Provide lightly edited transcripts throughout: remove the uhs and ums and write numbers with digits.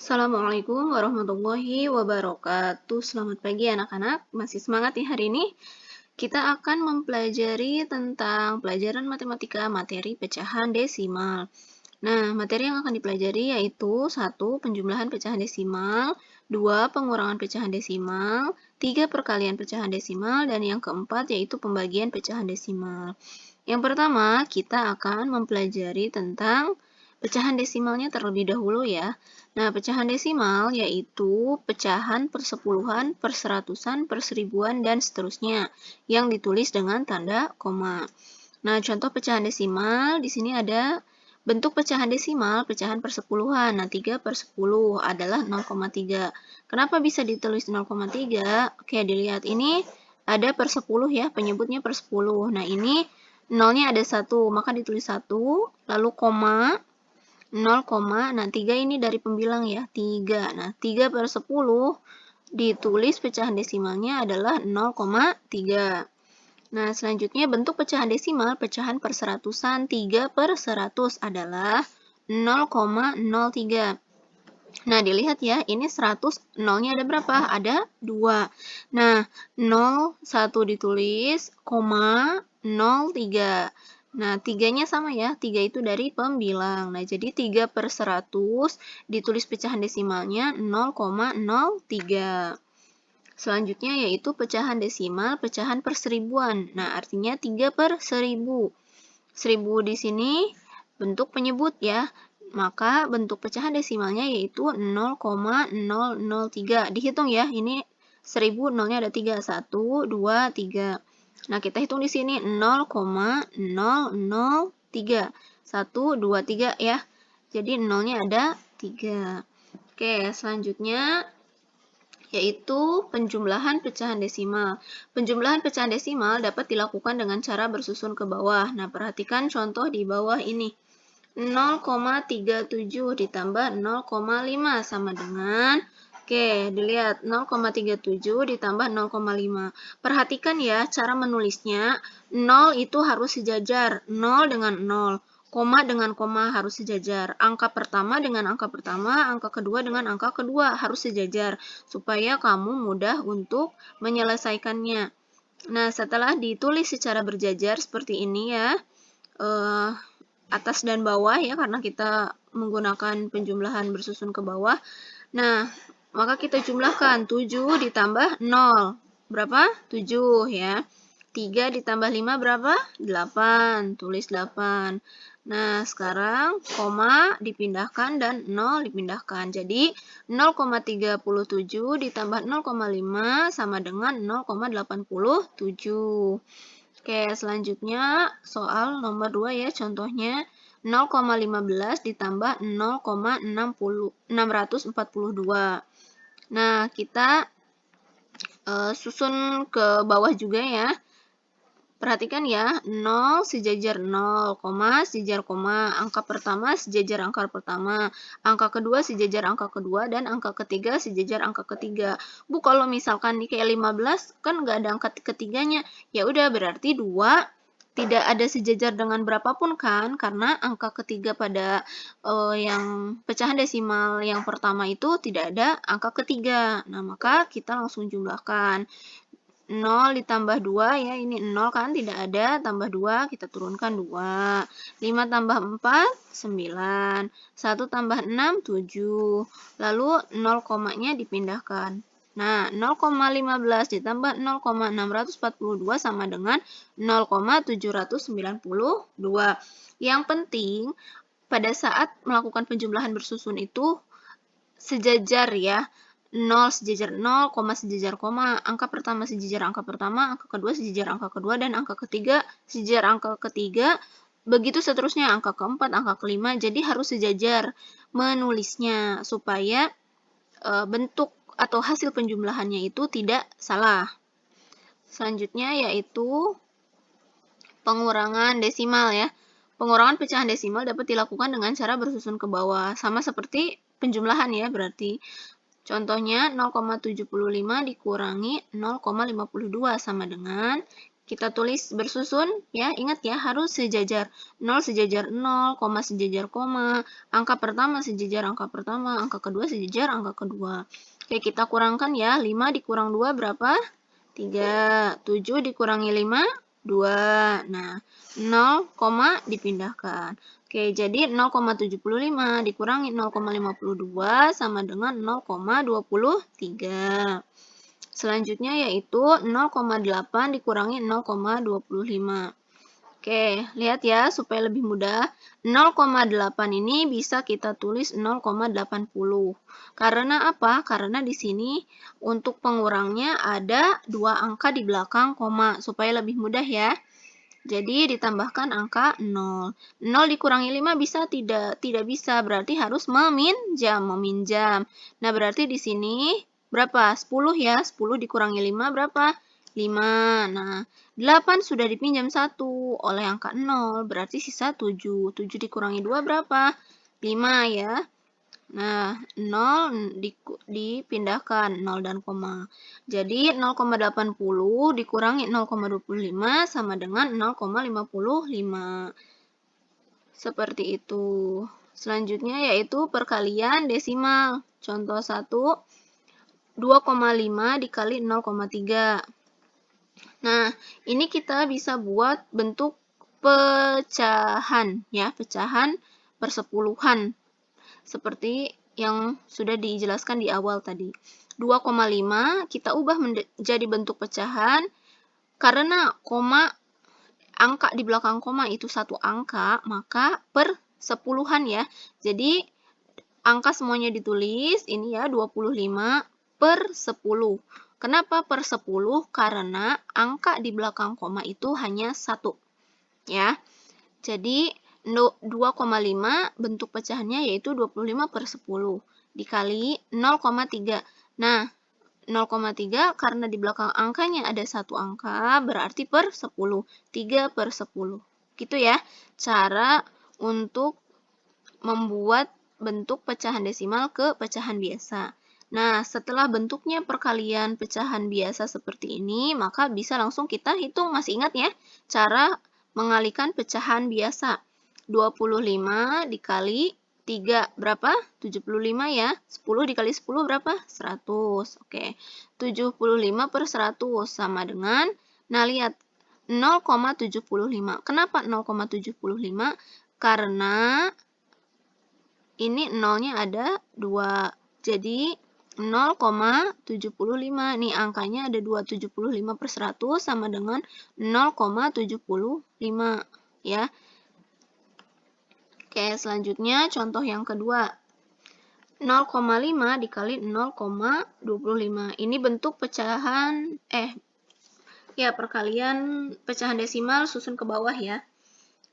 Assalamualaikum warahmatullahi wabarakatuh. Selamat pagi anak-anak. Masih semangat nih hari ini? Kita akan mempelajari tentang pelajaran matematika materi pecahan desimal. Nah, materi yang akan dipelajari yaitu 1. Penjumlahan pecahan desimal, 2. Pengurangan pecahan desimal, 3. Perkalian pecahan desimal, dan yang keempat yaitu pembagian pecahan desimal. Yang pertama, kita akan mempelajari tentang pecahan desimalnya terlebih dahulu ya. Nah, pecahan desimal yaitu pecahan persepuluhan, perseratusan, perseribuan, dan seterusnya yang ditulis dengan tanda koma. Nah, contoh pecahan desimal di sini ada bentuk pecahan desimal, pecahan persepuluhan. Nah, 3 per 10 adalah 0,3. Kenapa bisa ditulis 0,3? Oke, dilihat ini ada per 10 ya, penyebutnya per 10. Nah, ini nolnya ada 1, maka ditulis 1, lalu koma, 0, nah 3 ini dari pembilang ya, 3. Nah, 3 per 10 ditulis pecahan desimalnya adalah 0,3. Nah, selanjutnya bentuk pecahan desimal, pecahan perseratusan, 3 per 100 adalah 0,03. Nah, dilihat ya, ini 100, nolnya ada berapa? Ada 2. Nah, 0, 1 ditulis, koma, 03. Nah, 3-nya sama ya, 3 itu dari pembilang. Nah, jadi 3 per 100 ditulis pecahan desimalnya 0,03. Selanjutnya yaitu pecahan desimal, pecahan perseribuan. Nah, artinya 3 per 1000. 1000 di sini bentuk penyebut ya. Maka bentuk pecahan desimalnya yaitu 0,003. Dihitung ya, ini 1000 nolnya ada 3. 1, 2, 3. Nah, kita hitung di sini 0,003. 1, 2, 3 ya. Jadi nolnya ada 3. Oke, selanjutnya yaitu penjumlahan pecahan desimal. Penjumlahan pecahan desimal dapat dilakukan dengan cara bersusun ke bawah. Nah, perhatikan contoh di bawah ini. 0,37 ditambah 0,5 sama dengan, oke, dilihat 0,37 ditambah 0,5. Perhatikan ya cara menulisnya, 0 itu harus sejajar, 0 dengan 0. Koma dengan koma harus sejajar. Angka pertama dengan angka pertama, angka kedua dengan angka kedua harus sejajar. Supaya kamu mudah untuk menyelesaikannya. Nah, setelah ditulis secara berjajar seperti ini ya, atas dan bawah ya, karena kita menggunakan penjumlahan bersusun ke bawah. Nah, maka kita jumlahkan 7 ditambah 0. Berapa? 7 ya. 3 ditambah 5 berapa? 8. Tulis 8. Nah, sekarang koma dipindahkan dan 0 dipindahkan. Jadi, 0,37 ditambah 0,5 sama dengan 0,87. Oke, selanjutnya soal nomor 2 ya, contohnya 0,15 ditambah 0,642. Nah, kita susun ke bawah juga ya. Perhatikan ya, 0 sejajar 0, sejajar koma, angka pertama sejajar angka pertama, angka kedua sejajar angka kedua, dan angka ketiga sejajar angka ketiga. Bu, kalau misalkan nih kayak 15, kan nggak ada angka ketiganya. Ya udah, berarti 2 tidak ada sejajar dengan berapapun kan, karena angka ketiga pada yang pecahan desimal yang pertama itu tidak ada angka ketiga. Nah, maka kita langsung jumlahkan. 0 ditambah 2 ya, ini 0 kan tidak ada, tambah 2, kita turunkan 2. 5 tambah 4, 9. 1 tambah 6, 7. Lalu 0 komanya dipindahkan. Nah, 0,15 ditambah 0,642 sama dengan 0,792. Yang penting, pada saat melakukan penjumlahan bersusun itu sejajar ya. 0 sejajar 0, koma sejajar koma, angka pertama sejajar angka pertama, angka kedua sejajar angka kedua, dan angka ketiga sejajar angka ketiga, begitu seterusnya angka keempat, angka kelima, jadi harus sejajar menulisnya supaya bentuk atau hasil penjumlahannya itu tidak salah. Selanjutnya yaitu pengurangan desimal ya. Pengurangan pecahan desimal dapat dilakukan dengan cara bersusun ke bawah, sama seperti penjumlahan ya berarti. Contohnya 0,75 dikurangi 0,52 sama dengan, Kita tulis bersusun, ya. Ingat ya, harus sejajar. 0 sejajar 0, koma sejajar koma. Angka pertama sejajar angka pertama, angka kedua sejajar angka kedua. Oke, kita kurangkan ya. 5 dikurang 2 berapa? 3. 7 dikurangi 5, 2. Nah, 0, dipindahkan. Oke, jadi 0,75 dikurangi 0,52 sama dengan 0,23. Selanjutnya yaitu 0,8 dikurangi 0,25. Oke, lihat ya supaya lebih mudah. 0,8 ini bisa kita tulis 0,80. Karena apa? Karena di sini untuk pengurangnya ada dua angka di belakang koma supaya lebih mudah ya. Jadi ditambahkan angka 0. 0 dikurangi 5 bisa tidak? Tidak bisa, berarti harus meminjam. Nah, berarti di sini berapa? 10 ya. 10 dikurangi 5 berapa? 5. Nah, 8 sudah dipinjam 1 oleh angka 0, berarti sisa 7. 7 dikurangi 2 berapa? 5 ya. Nah, 0 dipindahkan 0 dan koma. Jadi 0,80 dikurangi 0,25 sama dengan 0,55. Seperti itu. Selanjutnya yaitu perkalian desimal. Contoh 1, 2,5 dikali 0,3. Nah, ini kita bisa buat bentuk pecahan ya, pecahan persepuluhan. Seperti yang sudah dijelaskan di awal tadi. 2,5 kita ubah menjadi bentuk pecahan karena angka di belakang koma itu satu angka, maka per sepuluhan ya. Jadi angka semuanya ditulis, ini ya 25 per 10. Kenapa per 10? Karena angka di belakang koma itu hanya satu. Ya. Jadi 2,5 bentuk pecahannya yaitu 25 per 10 dikali 0,3. Nah, 0,3 karena di belakang angkanya ada satu angka berarti per 10. 3 per 10. Gitu ya cara untuk membuat bentuk pecahan desimal ke pecahan biasa. Nah, setelah bentuknya perkalian pecahan biasa seperti ini, maka bisa langsung kita hitung. Masih ingat ya cara mengalihkan pecahan biasa. 25 dikali 3 berapa? 75 ya. 10 dikali 10 berapa? 100. Oke. 75 per 100 sama dengan, nah lihat, 0,75. Kenapa 0,75? Karena ini nolnya ada 2. Jadi 0,75. Nih angkanya ada 2. 75 per 100 sama dengan 0,75 ya. Oke, selanjutnya contoh yang kedua. 0,5 dikali 0,25. Ini bentuk pecahan, perkalian pecahan desimal susun ke bawah ya.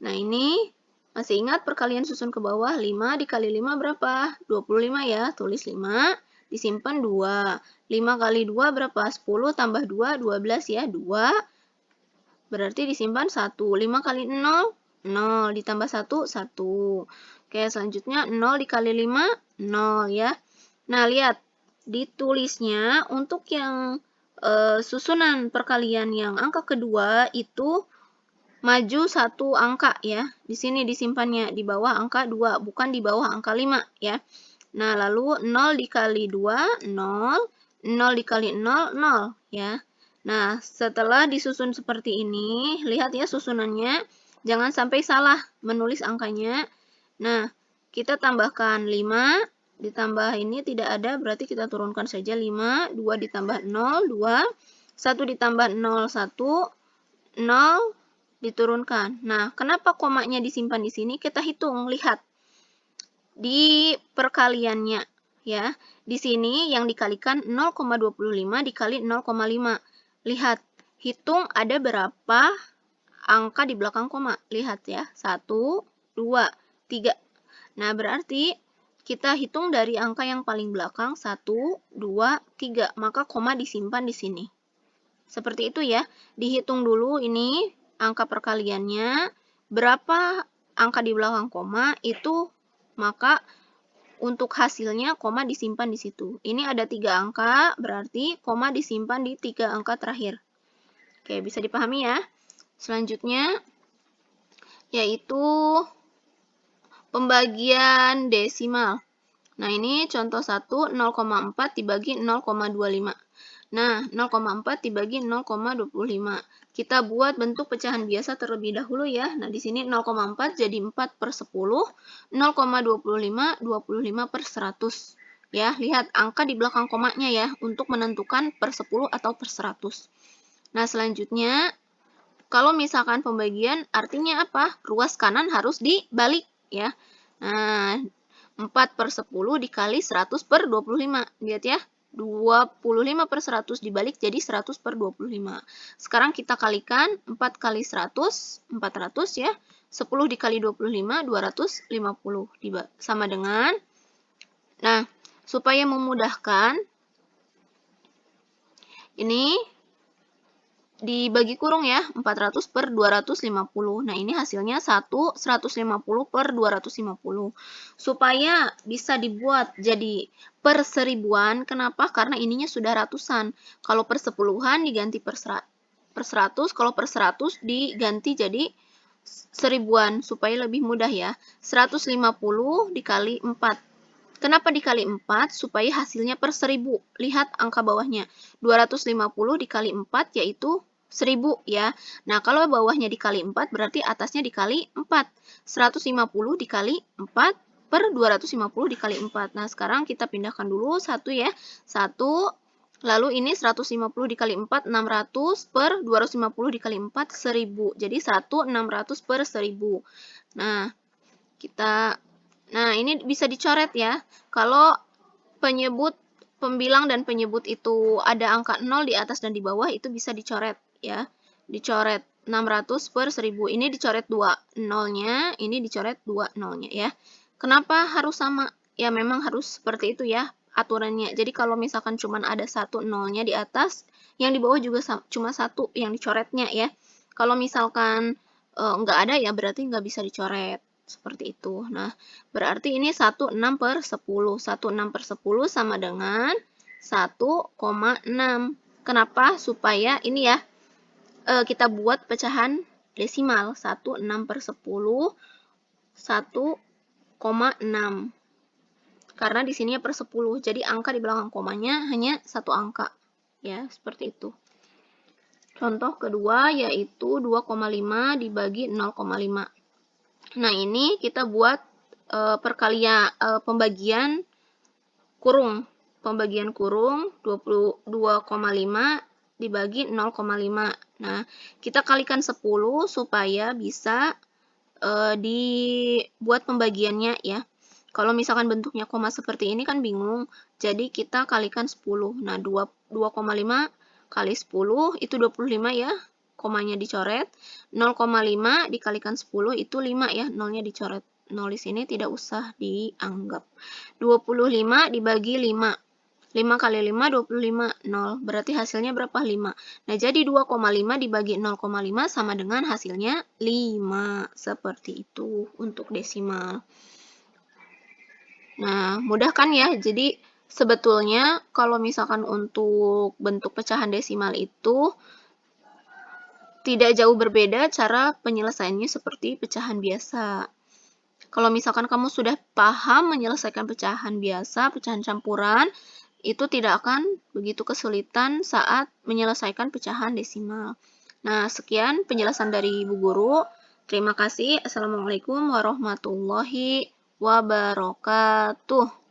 Nah, ini masih ingat perkalian susun ke bawah? 5 dikali 5 berapa? 25 ya. Tulis 5, disimpan 2. 5 kali 2 berapa? 10 tambah 2, 12 ya. 2, berarti disimpan 1. 5 kali 0, 0 ditambah 1, 1. Oke, selanjutnya 0 dikali 5, 0 ya. Nah, lihat. Ditulisnya untuk yang susunan perkalian yang angka kedua itu maju satu angka ya. Di sini disimpannya di bawah angka 2, bukan di bawah angka 5 ya. Nah, lalu 0 dikali 2, 0. 0 dikali 0, 0 ya. Nah, setelah disusun seperti ini, lihat ya susunannya. Jangan sampai salah menulis angkanya. Nah, kita tambahkan 5, ditambah ini tidak ada, berarti kita turunkan saja 5. 2 ditambah 0, 2. 1 ditambah 0, 1. 0 diturunkan. Nah, kenapa komanya disimpan di sini? Kita hitung, lihat. Di perkaliannya ya. Di sini yang dikalikan 0,25 dikali 0,5. Lihat, hitung ada berapa angka di belakang koma. Lihat ya, 1, 2, 3. Nah, berarti kita hitung dari angka yang paling belakang 1, 2, 3. Maka koma disimpan di sini. Seperti itu ya. Dihitung dulu ini angka perkaliannya. Berapa angka di belakang koma itu, maka untuk hasilnya koma disimpan di situ. Ini ada 3 angka, berarti koma disimpan di 3 angka terakhir. Oke, bisa dipahami ya. Selanjutnya, yaitu pembagian desimal. Nah, ini contoh 1, 0,4 dibagi 0,25. Nah, 0,4 dibagi 0,25. Kita buat bentuk pecahan biasa terlebih dahulu ya. Nah, di sini 0,4 jadi 4 per 10, 0,25, 25 per 100. Ya, lihat angka di belakang komanya ya, untuk menentukan per 10 atau per 100. Nah, selanjutnya, kalau misalkan pembagian, artinya apa? Ruas kanan harus dibalik ya. Nah, 4 per 10 dikali 100 per 25. Lihat ya, 25 per 100 dibalik jadi 100 per 25. Sekarang kita kalikan 4 kali 100, 400 ya. 10 dikali 25, 250. Sama dengan, nah, supaya memudahkan, ini dibagi kurung ya, 400 per 250. Nah, ini hasilnya 150 per 250. Supaya bisa dibuat jadi per seribuan, kenapa? Karena ininya sudah ratusan. Kalau per sepuluhan diganti per 100, kalau per 100 diganti jadi seribuan, supaya lebih mudah ya. 150 dikali 4. Kenapa dikali 4? Supaya hasilnya per 1000. Lihat angka bawahnya. 250 dikali 4 yaitu 1000 ya. Nah, kalau bawahnya dikali 4 berarti atasnya dikali 4. 150 dikali 4 per 250 dikali 4. Nah, sekarang kita pindahkan dulu 1 ya. 1, lalu ini 150 dikali 4, 600 per 250 dikali 4, 1000. Jadi 1.600 per 1000. Nah, ini bisa dicoret ya. Kalau pembilang dan penyebut itu ada angka 0 di atas dan di bawah, itu bisa dicoret ya. Dicoret 600 per 1000. Ini dicoret 2 nolnya, ini dicoret 2 nolnya ya. Kenapa harus sama? Ya memang harus seperti itu ya aturannya. Jadi kalau misalkan cuma ada 1 nolnya di atas, yang di bawah juga cuma 1 yang dicoretnya ya. Kalau misalkan nggak ada ya berarti nggak bisa dicoret. Seperti itu. Nah, berarti ini 16 per 10. 16 per 10 sama dengan 1,6. Kenapa? Supaya ini ya, kita buat pecahan desimal. 16 per 10, 1,6. Karena di sini per 10. Jadi angka di belakang komanya hanya satu angka. Ya, seperti itu. Contoh kedua yaitu 2,5 dibagi 0,5. Nah, ini kita buat pembagian kurung. Pembagian kurung 22,5 dibagi 0,5. Nah, kita kalikan 10 supaya bisa dibuat pembagiannya ya. Kalau misalkan bentuknya koma seperti ini kan bingung. Jadi kita kalikan 10. Nah, 2,5 kali 10 itu 25 ya. Komanya dicoret. 0,5 dikalikan 10 itu 5 ya. Nolnya dicoret. Nol di sini tidak usah dianggap. 25 dibagi 5. 5 kali 5, 25, 0. Berarti hasilnya berapa? 5. Nah, jadi 2,5 dibagi 0,5 sama dengan hasilnya 5. Seperti itu untuk desimal. Nah, mudah kan ya? Jadi, sebetulnya kalau misalkan untuk bentuk pecahan desimal itu tidak jauh berbeda cara penyelesaiannya seperti pecahan biasa. Kalau misalkan kamu sudah paham menyelesaikan pecahan biasa, pecahan campuran, itu tidak akan begitu kesulitan saat menyelesaikan pecahan desimal. Nah, sekian penjelasan dari Ibu Guru. Terima kasih. Assalamualaikum warahmatullahi wabarakatuh.